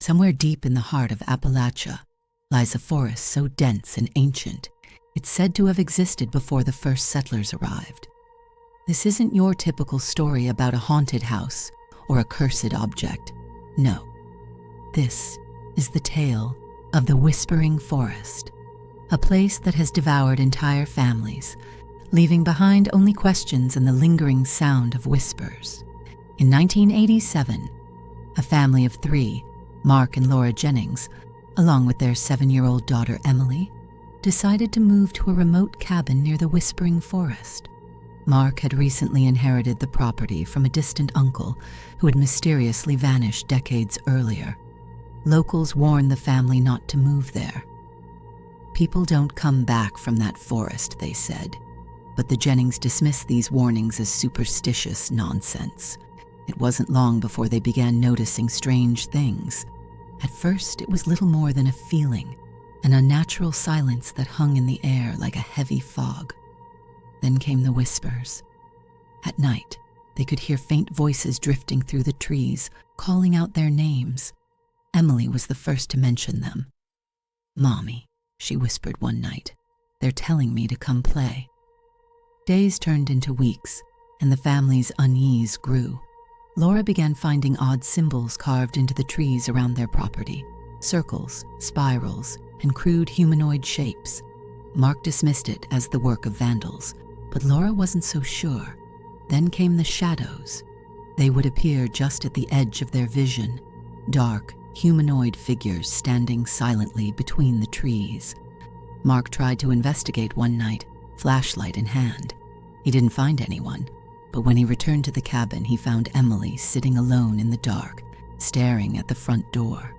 Somewhere deep in the heart of Appalachia lies a forest so dense and ancient, it's said to have existed before the first settlers arrived. This isn't your typical story about a haunted house or a cursed object. No, this is the tale of the Whispering Forest, a place that has devoured entire families, leaving behind only questions and the lingering sound of whispers. In 1987, a family of 3, Mark and Laura Jennings, along with their 7-year-old daughter Emily, decided to move to a remote cabin near the Whispering Forest. Mark had recently inherited the property from a distant uncle who had mysteriously vanished decades earlier. Locals warned the family not to move there. People don't come back from that forest, they said, but the Jennings dismissed these warnings as superstitious nonsense. It wasn't long before they began noticing strange things. At first, it was little more than a feeling, an unnatural silence that hung in the air like a heavy fog. Then came the whispers. At night, they could hear faint voices drifting through the trees, calling out their names. Emily was the first to mention them. "Mommy," she whispered one night, "they're telling me to come play." Days turned into weeks, and the family's unease grew. Laura began finding odd symbols carved into the trees around their property, circles, spirals, and crude humanoid shapes. Mark dismissed it as the work of vandals, but Laura wasn't so sure. Then came the shadows. They would appear just at the edge of their vision, dark, humanoid figures standing silently between the trees. Mark tried to investigate one night, flashlight in hand. He didn't find anyone, but when he returned to the cabin, he found Emily sitting alone in the dark, staring at the front door.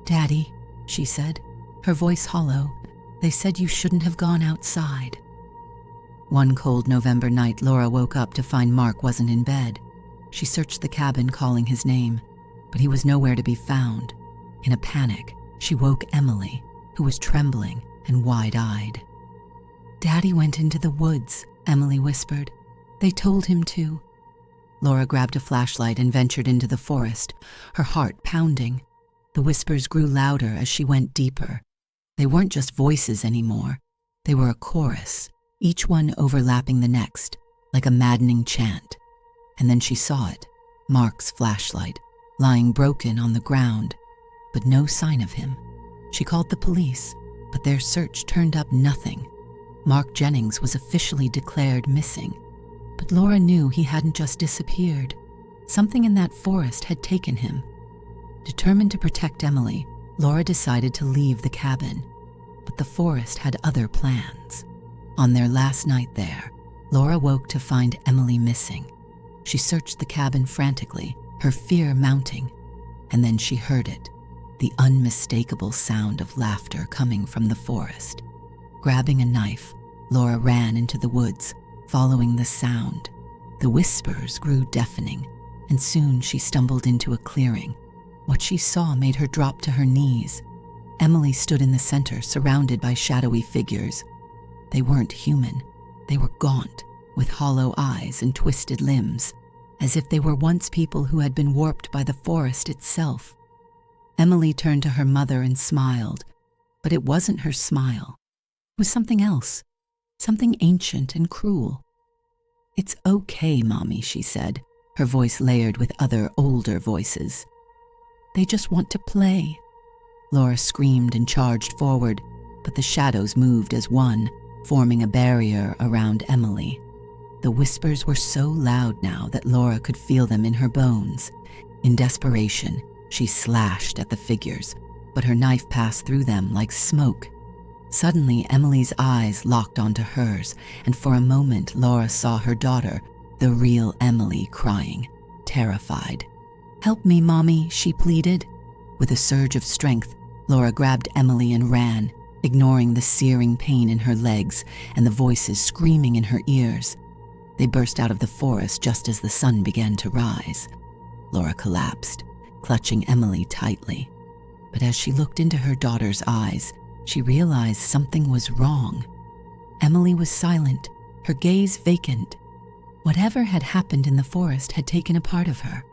"Daddy," she said, her voice hollow, "they said you shouldn't have gone outside." One cold November night, Laura woke up to find Mark wasn't in bed. She searched the cabin calling his name, but he was nowhere to be found. In a panic, she woke Emily, who was trembling and wide-eyed. "Daddy went into the woods," Emily whispered. "They told him to." Laura grabbed a flashlight and ventured into the forest, her heart pounding. The whispers grew louder as she went deeper. They weren't just voices anymore. They were a chorus, each one overlapping the next, like a maddening chant. And then she saw it, Mark's flashlight, lying broken on the ground, but no sign of him. She called the police, but their search turned up nothing. Mark Jennings was officially declared missing, but Laura knew he hadn't just disappeared. Something in that forest had taken him. Determined to protect Emily, Laura decided to leave the cabin, but the forest had other plans. On their last night there, Laura woke to find Emily missing. She searched the cabin frantically, her fear mounting, and then she heard it, the unmistakable sound of laughter coming from the forest. Grabbing a knife, Laura ran into the woods, following the sound. The whispers grew deafening, and soon she stumbled into a clearing. What she saw made her drop to her knees. Emily stood in the center, surrounded by shadowy figures. They weren't human. They were gaunt, with hollow eyes and twisted limbs, as if they were once people who had been warped by the forest itself. Emily turned to her mother and smiled, but it wasn't her smile. It was something else, something ancient and cruel. "It's okay, Mommy," she said, her voice layered with other, older voices. "They just want to play." Laura screamed and charged forward, but the shadows moved as one, forming a barrier around Emily. The whispers were so loud now that Laura could feel them in her bones. In desperation, she slashed at the figures, but her knife passed through them like smoke. Suddenly, Emily's eyes locked onto hers, and for a moment, Laura saw her daughter, the real Emily, crying, terrified. "Help me, Mommy," she pleaded. With a surge of strength, Laura grabbed Emily and ran, ignoring the searing pain in her legs and the voices screaming in her ears. They burst out of the forest just as the sun began to rise. Laura collapsed, clutching Emily tightly. But as she looked into her daughter's eyes, she realized something was wrong. Emily was silent, her gaze vacant. Whatever had happened in the forest had taken a part of her.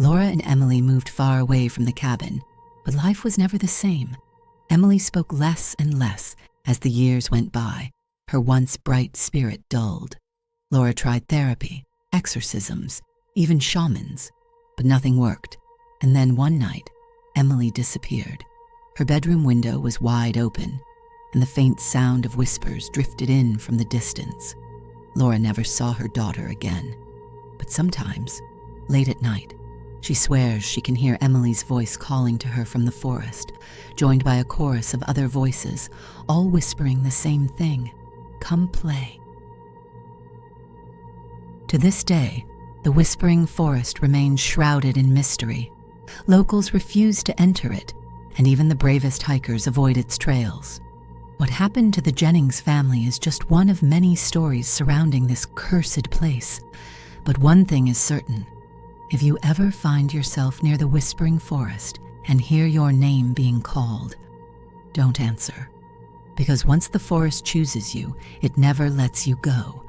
Laura and Emily moved far away from the cabin, but life was never the same. Emily spoke less and less as the years went by. Her once bright spirit dulled. Laura tried therapy, exorcisms, even shamans, but nothing worked. And then one night, Emily disappeared. Her bedroom window was wide open, and the faint sound of whispers drifted in from the distance. Laura never saw her daughter again, but sometimes, late at night, she swears she can hear Emily's voice calling to her from the forest, joined by a chorus of other voices, all whispering the same thing: "Come play." To this day, the whispering forest remains shrouded in mystery. Locals refuse to enter it, and even the bravest hikers avoid its trails. What happened to the Jennings family is just one of many stories surrounding this cursed place. But one thing is certain: if you ever find yourself near the whispering forest and hear your name being called, don't answer. Because once the forest chooses you, it never lets you go,